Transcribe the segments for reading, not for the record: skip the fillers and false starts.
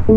Hey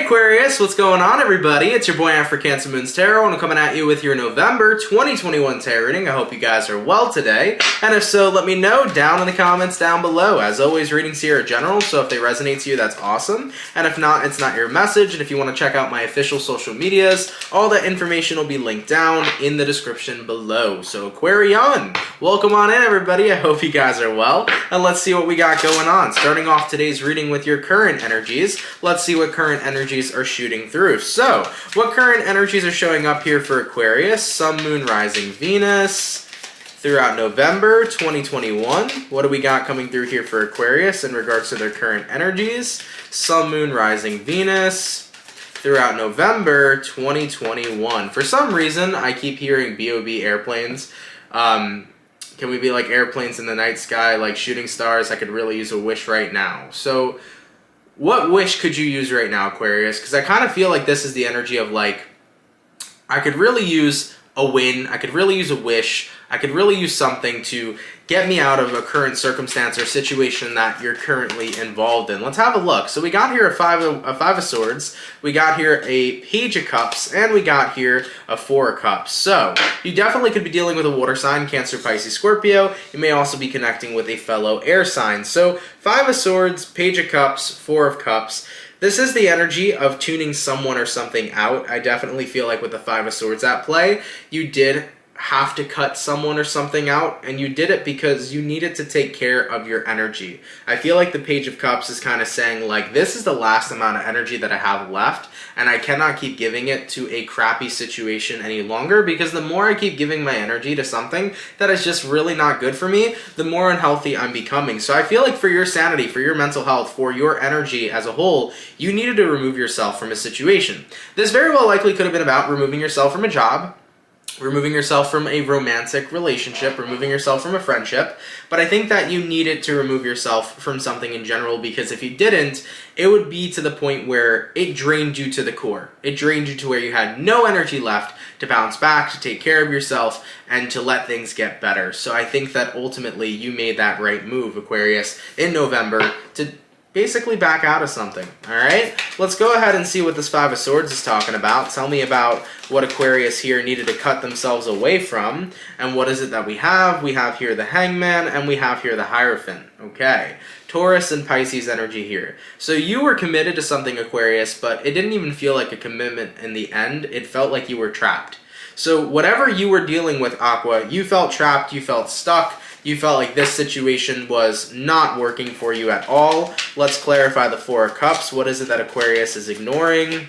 Aquarius, what's going on everybody? It's your boy for CancerMoonsTarot, and I'm coming at you with your November 2021 tarot reading. I hope you guys are well today, and if so, let me know down in the comments down below. As always, readings here are general, so if they resonate to you, that's awesome, and if not, it's not your message. And if you want to check out my official social medias, all that information will be linked down in the description below. So Aquarian, welcome on in everybody. I hope you guys are well, and let's see what we got going on. Starting off today's reading with your current energies, let's see what current energies are shooting through. So, what current energies are showing up here for Aquarius? Sun, Moon, Rising, Venus throughout November 2021. What do we got coming through here for Aquarius in regards to their current energies? Sun, Moon, Rising, Venus throughout November 2021. For some reason, I keep hearing B.O.B. airplanes. Can we be like airplanes in the night sky, like shooting stars? I could really use a wish right now. So, what wish could you use right now, Aquarius? Because I kind of feel like this is the energy of like, I could really use a win, I could really use a wish, I could really use something to get me out of a current circumstance or situation that you're currently involved in. Let's have a look. So we got here a five of Swords, we got here a Page of Cups, and we got here a Four of Cups. So you definitely could be dealing with a water sign, Cancer, Pisces, Scorpio. You may also be connecting with a fellow air sign. So Five of Swords, Page of Cups, Four of Cups. This is the energy of tuning someone or something out. I definitely feel like with the Five of Swords at play, you did have to cut someone or something out, and you did it because you needed to take care of your energy. I feel like the Page of Cups is kind of saying like, this is the last amount of energy that I have left, and I cannot keep giving it to a crappy situation any longer, because the more I keep giving my energy to something that is just really not good for me, the more unhealthy I'm becoming. So I feel like for your sanity, for your mental health, for your energy as a whole, you needed to remove yourself from a situation. This very well likely could have been about removing yourself from a job, removing yourself from a romantic relationship, removing yourself from a friendship, but I think that you needed to remove yourself from something in general, because if you didn't, it would be to the point where it drained you to the core. It drained you to where you had no energy left to bounce back, to take care of yourself, and to let things get better. So I think that ultimately you made that right move, Aquarius, in November to basically back out of something. Alright, let's go ahead and see what this Five of Swords is talking about. Tell me about what Aquarius here needed to cut themselves away from, and what is it that we have? We have here the Hangman, and we have here the Hierophant. Okay, Taurus and Pisces energy here. So you were committed to something, Aquarius, but it didn't even feel like a commitment in the end. It felt like you were trapped. So whatever you were dealing with, Aqua, you felt trapped, you felt stuck, you felt like this situation was not working for you at all. Let's clarify the Four of Cups. What is it that Aquarius is ignoring?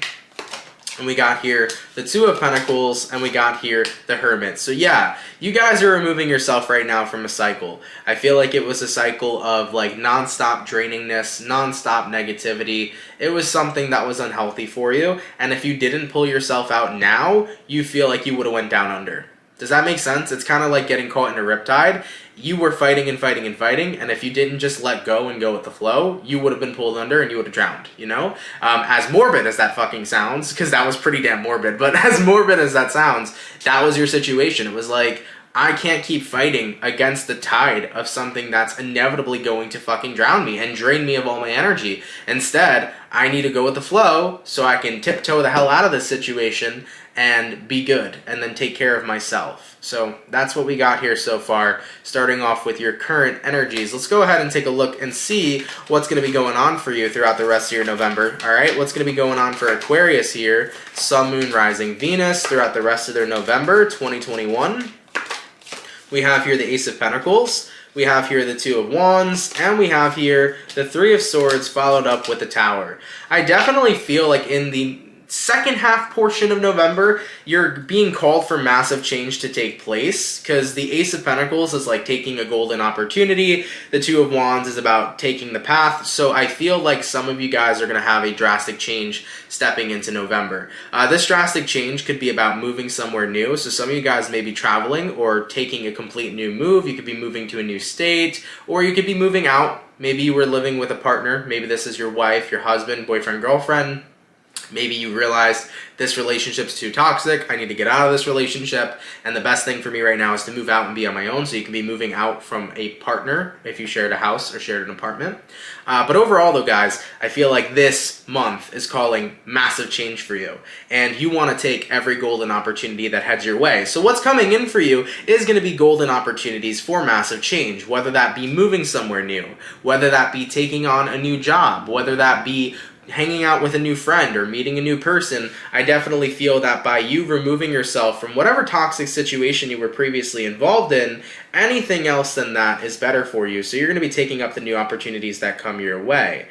And we got here the Two of Pentacles, and we got here the Hermit. So yeah, you guys are removing yourself right now from a cycle. I feel like it was a cycle of like non-stop drainingness, non-stop negativity. It was something that was unhealthy for you, and if you didn't pull yourself out now, you feel like you would have went down under. Does that make sense? It's kind of like getting caught in a riptide. You were fighting and fighting and fighting, and if you didn't just let go and go with the flow, you would have been pulled under and you would have drowned, you know? As morbid as that fucking sounds, because that was pretty damn morbid, but as morbid as that sounds, that was your situation. It was like, I can't keep fighting against the tide of something that's inevitably going to fucking drown me and drain me of all my energy. Instead, I need to go with the flow so I can tiptoe the hell out of this situation and be good and then take care of myself. So that's what we got here so far, starting off with your current energies. Let's go ahead and take a look and see what's going to be going on for you throughout the rest of your November. All right, what's going to be going on for Aquarius here, Sun, Moon, Rising, Venus throughout the rest of their November 2021. We have here the Ace of Pentacles, we have here the Two of Wands, and we have here the Three of Swords followed up with the Tower. I definitely feel like in the second half portion of November, you're being called for massive change to take place, because the Ace of Pentacles is like taking a golden opportunity, the Two of Wands is about taking the path, so I feel like some of you guys are going to have a drastic change stepping into November. This drastic change could be about moving somewhere new, so some of you guys may be traveling or taking a complete new move. You could be moving to a new state, or you could be moving out. Maybe you were living with a partner, maybe this is your wife, your husband, boyfriend, girlfriend. Maybe you realized this relationship's too toxic, I need to get out of this relationship, and the best thing for me right now is to move out and be on my own. So you can be moving out from a partner if you shared a house or shared an apartment. But overall though, guys, I feel like this month is calling massive change for you, and you want to take every golden opportunity that heads your way. So what's coming in for you is going to be golden opportunities for massive change, whether that be moving somewhere new, whether that be taking on a new job, whether that be hanging out with a new friend or meeting a new person. I definitely feel that by you removing yourself from whatever toxic situation you were previously involved in, anything else than that is better for you. So you're going to be taking up the new opportunities that come your way.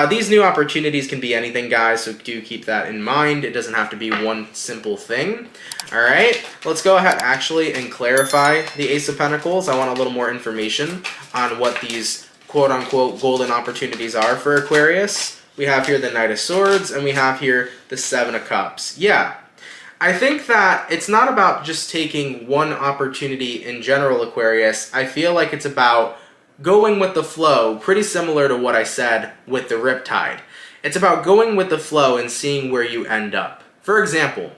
These new opportunities can be anything, guys, so do keep that in mind. It doesn't have to be one simple thing. All right, let's go ahead actually and clarify the Ace of Pentacles. I want a little more information on what these quote-unquote golden opportunities are for Aquarius. We have here the Knight of Swords, and we have here the Seven of Cups. Yeah, I think that it's not about just taking one opportunity in general, Aquarius. I feel like it's about going with the flow, pretty similar to what I said with the Riptide. It's about going with the flow and seeing where you end up. For example,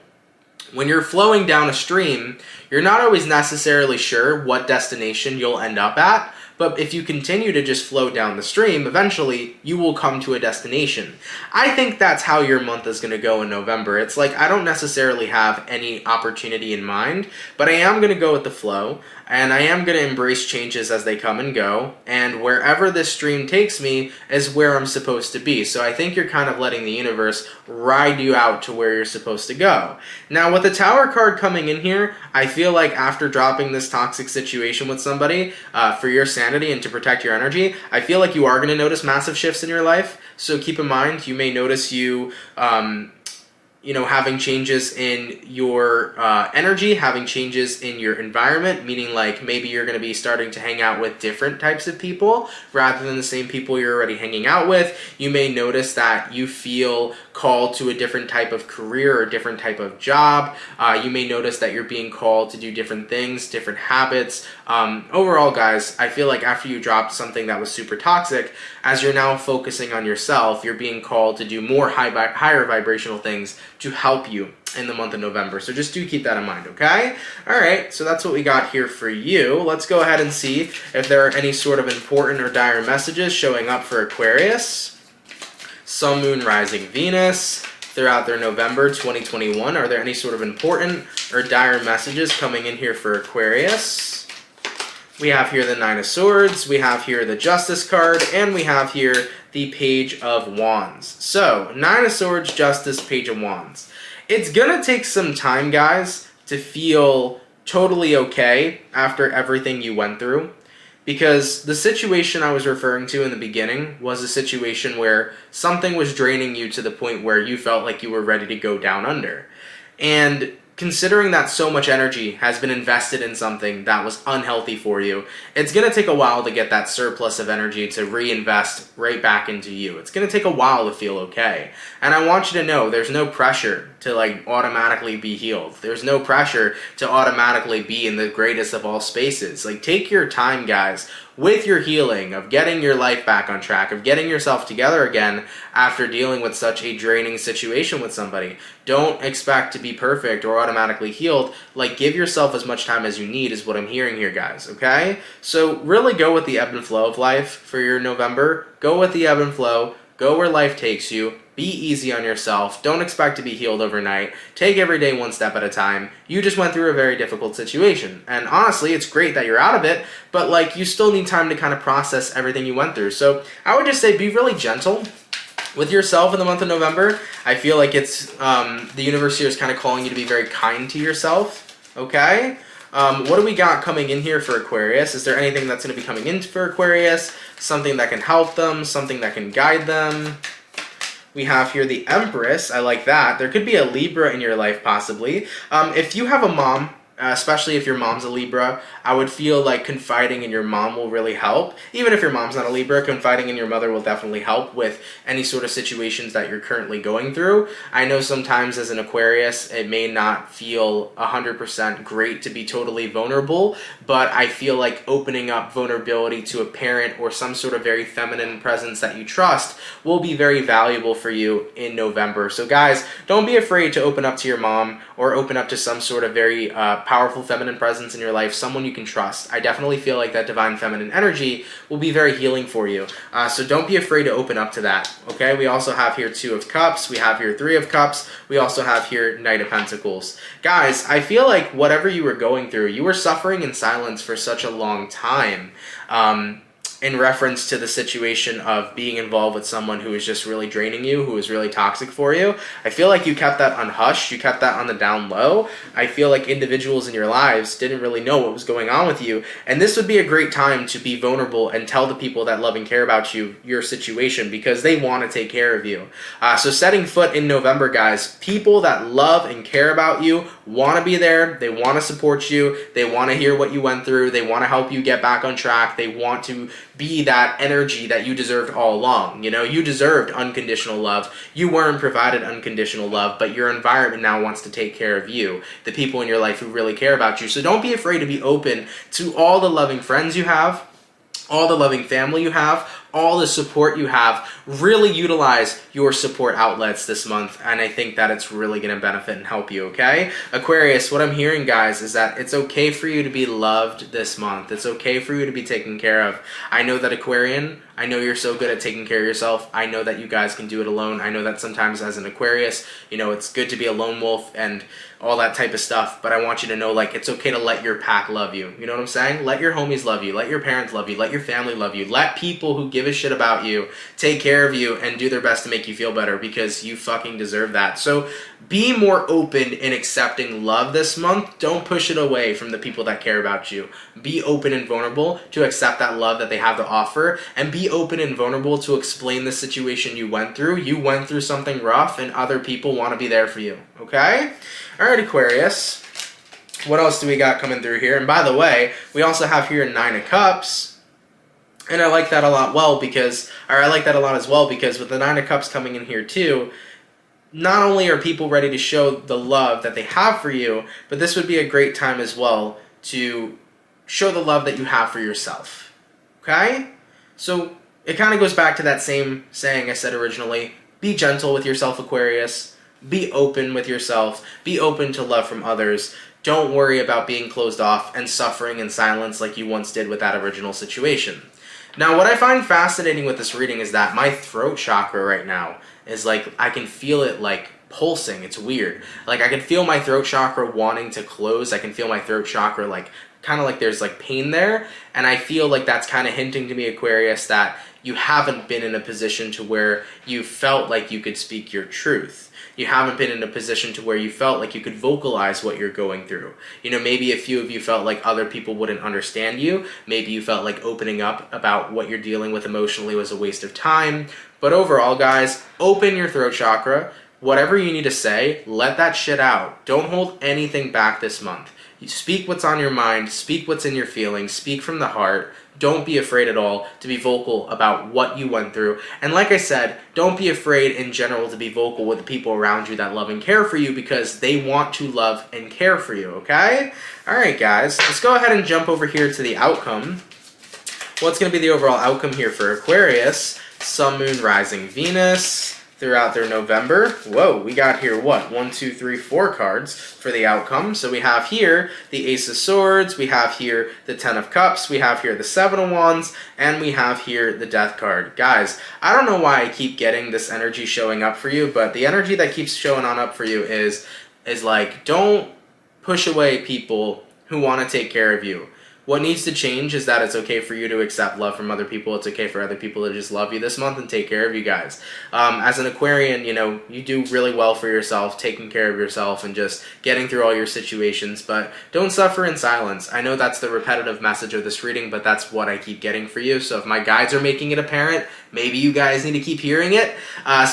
when you're flowing down a stream, you're not always necessarily sure what destination you'll end up at, but if you continue to just flow down the stream, eventually you will come to a destination. I think that's how your month is going to go in November. It's like I don't necessarily have any opportunity in mind, but I am going to go with the flow, and I am going to embrace changes as they come and go, and wherever this stream takes me is where I'm supposed to be. So I think you're kind of letting the universe ride you out to where you're supposed to go. Now, with the Tower card coming in here, I feel like after dropping this toxic situation with somebody, for your sanity and to protect your energy, I feel like you are going to notice massive shifts in your life. So keep in mind, you may notice you having changes in your energy, having changes in your environment, meaning like maybe you're going to be starting to hang out with different types of people rather than the same people you're already hanging out with. You may notice that you feel called to a different type of career or different type of job. You may notice that you're being called to do different things, different habits. Overall, guys, I feel like after you dropped something that was super toxic, as you're now focusing on yourself, you're being called to do more higher vibrational things to help you in the month of November. So just do keep that in mind, okay? All right, so that's what we got here for you. Let's go ahead and see if there are any sort of important or dire messages showing up for Aquarius. Sun, Moon, Rising, Venus throughout their November 2021. Are there any sort of important or dire messages coming in here for Aquarius? We have here the Nine of Swords, we have here the Justice card, and we have here the Page of Wands. So, Nine of Swords, Justice, Page of Wands. It's gonna take some time, guys, to feel totally okay after everything you went through. Because the situation I was referring to in the beginning was a situation where something was draining you to the point where you felt like you were ready to go down under. And considering that so much energy has been invested in something that was unhealthy for you, it's going to take a while to get that surplus of energy to reinvest right back into you. It's going to take a while to feel okay. And I want you to know there's no pressure to like automatically be healed. There's no pressure to automatically be in the greatest of all spaces. Like, take your time, guys, with your healing, of getting your life back on track, of getting yourself together again after dealing with such a draining situation with somebody. Don't expect to be perfect or automatically healed. Like, give yourself as much time as you need is what I'm hearing here, guys, okay? So really go with the ebb and flow of life for your November. Go with the ebb and flow. Go where life takes you. Be easy on yourself. Don't expect to be healed overnight. Take every day one step at a time. You just went through a very difficult situation. And honestly, it's great that you're out of it, but like, you still need time to kind of process everything you went through. So I would just say be really gentle with yourself in the month of November. I feel like it's the universe here is kind of calling you to be very kind to yourself, okay? What do we got coming in here for Aquarius? Is there anything that's going to be coming in for Aquarius? Something that can help them? Something that can guide them? We have here the Empress. I like that. There could be a Libra in your life, possibly. If you have a mom especially if your mom's a Libra, I would feel like confiding in your mom will really help. Even if your mom's not a Libra, confiding in your mother will definitely help with any sort of situations that you're currently going through. I know sometimes as an Aquarius, it may not feel 100% great to be totally vulnerable, but I feel like opening up vulnerability to a parent or some sort of very feminine presence that you trust will be very valuable for you in November. So guys, don't be afraid to open up to your mom or open up to some sort of very powerful feminine presence in your life, someone you can trust. I definitely feel like that divine feminine energy will be very healing for you. So don't be afraid to open up to that, okay? We also have here 2 of Cups. We have here 3 of Cups. We also have here Knight of Pentacles. Guys, I feel like whatever you were going through, you were suffering in silence for such a long time. In reference to the situation of being involved with someone who is just really draining you, who is really toxic for you. I feel like you kept that unhushed, you kept that on the down low. I feel like individuals in your lives didn't really know what was going on with you, and this would be a great time to be vulnerable and tell the people that love and care about you your situation, because they want to take care of you. So setting foot in November, guys, people that love and care about you want to be there, they want to support you, they want to hear what you went through, they want to help you get back on track, they want to be that energy that you deserved all along. You know, you deserved unconditional love. You weren't provided unconditional love, but your environment now wants to take care of you, the people in your life who really care about you. So don't be afraid to be open to all the loving friends you have, all the loving family you have, all the support you have. Really utilize your support outlets this month, and I think that it's really going to benefit and help you, okay? Aquarius, what I'm hearing, guys, is that it's okay for you to be loved this month. It's okay for you to be taken care of. I know that, Aquarian, I know you're so good at taking care of yourself. I know that you guys can do it alone. I know that sometimes as an Aquarius, you know, it's good to be a lone wolf and all that type of stuff, but I want you to know, like, it's okay to let your pack love you. You know what I'm saying? Let your homies love you. Let your parents love you. Let your family love you. Let people who give a shit about you take care of you and do their best to make you feel better, because you fucking deserve that. So be more open in accepting love this month. Don't push it away from the people that care about you. Be open and vulnerable to accept that love that they have to offer, and be open and vulnerable to explain the situation you went through. You went through something rough, and other people want to be there for you, okay? All right, Aquarius, what else do we got coming through here? And by the way, we also have here 9 of Cups, and I like that a lot as well, because with the 9 of Cups coming in here too, not only are people ready to show the love that they have for you, but this would be a great time as well to show the love that you have for yourself, okay? So it kind of goes back to that same saying I said originally. Be gentle with yourself, Aquarius. Be open with yourself. Be open to love from others. Don't worry about being closed off and suffering in silence like you once did with that original situation. Now, what I find fascinating with this reading is that my throat chakra right now is like, I can feel it like pulsing. It's weird. Like, I can feel my throat chakra wanting to close. I can feel my throat chakra like, kind of like there's like pain there. And I feel like that's kind of hinting to me, Aquarius, that you haven't been in a position to where you felt like you could speak your truth. You haven't been in a position to where you felt like you could vocalize what you're going through. You know, maybe a few of you felt like other people wouldn't understand you. Maybe you felt like opening up about what you're dealing with emotionally was a waste of time. But overall, guys, open your throat chakra. Whatever you need to say, let that shit out. Don't hold anything back this month. You speak what's on your mind, speak what's in your feelings, speak from the heart. Don't be afraid at all to be vocal about what you went through. And like I said, don't be afraid in general to be vocal with the people around you that love and care for you, because they want to love and care for you, okay? All right, guys, let's go ahead and jump over here to the outcome. What's going to be the overall outcome here for Aquarius? Sun, Moon, Rising, Venus throughout their November. Whoa, we got here what? 1, 2, 3, 4 cards for the outcome. So we have here the Ace of Swords, we have here the 10 of Cups, we have here the 7 of Wands, and we have here the Death card. Guys, I don't know why I keep getting this energy showing up for you, but the energy that keeps showing on up for you is like, don't push away people who want to take care of you. What needs to change is that it's okay for you to accept love from other people. It's okay for other people to just love you this month and take care of you guys. As an Aquarian, you know, you do really well for yourself, taking care of yourself and just getting through all your situations, but don't suffer in silence. I know that's the repetitive message of this reading, but that's what I keep getting for you. So if my guides are making it apparent, maybe you guys need to keep hearing it.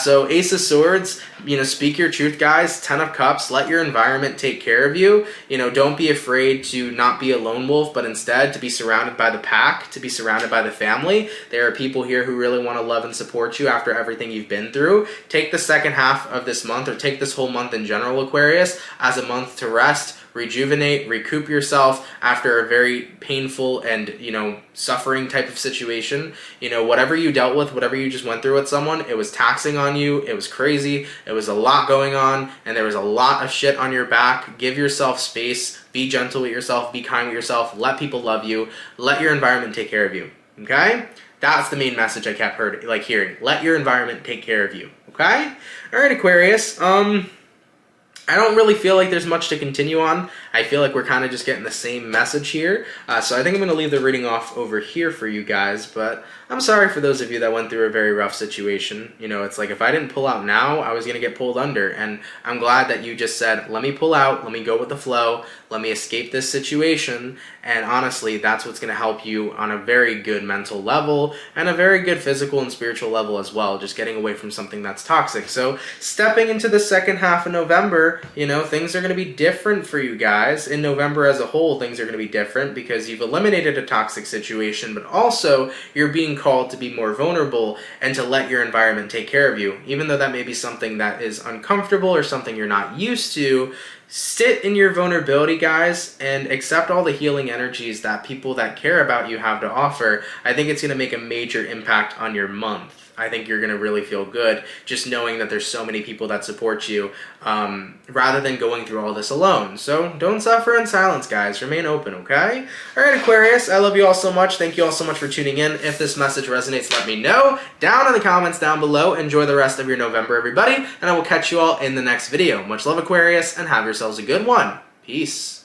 So Ace of Swords, you know, speak your truth, guys. 10 of Cups, let your environment take care of you. You know, don't be afraid to not be a lone wolf, but instead to be surrounded by the pack, to be surrounded by the family. There are people here who really want to love and support you after everything you've been through. Take the second half of this month, or take this whole month in general, Aquarius, as a month to rest, rejuvenate, recoup yourself after a very painful and, you know, suffering type of situation. You know, whatever you dealt with, whatever you just went through with someone, it was taxing on you, it was crazy, it was a lot going on, and there was a lot of shit on your back. Give yourself space, be gentle with yourself, be kind with yourself, let people love you, let your environment take care of you, okay? That's the main message I kept hearing. Let your environment take care of you, okay? All right, Aquarius, I don't really feel like there's much to continue on. I feel like we're kind of just getting the same message here. So I think I'm going to leave the reading off over here for you guys, but I'm sorry for those of you that went through a very rough situation. You know, it's like if I didn't pull out now, I was going to get pulled under, and I'm glad that you just said, let me pull out, let me go with the flow, let me escape this situation, and honestly, that's what's going to help you on a very good mental level and a very good physical and spiritual level as well, just getting away from something that's toxic. So stepping into the second half of November, you know, things are going to be different for you guys. In November as a whole, things are going to be different because you've eliminated a toxic situation, but also you're being called to be more vulnerable and to let your environment take care of you. Even though that may be something that is uncomfortable or something you're not used to, sit in your vulnerability, guys, and accept all the healing energies that people that care about you have to offer. I think it's going to make a major impact on your month. I think you're going to really feel good just knowing that there's so many people that support you, rather than going through all this alone. So don't suffer in silence, guys. Remain open, okay? All right, Aquarius, I love you all so much. Thank you all so much for tuning in. If this message resonates, let me know down in the comments down below. Enjoy the rest of your November, everybody, and I will catch you all in the next video. Much love, Aquarius, and have yourselves a good one. Peace.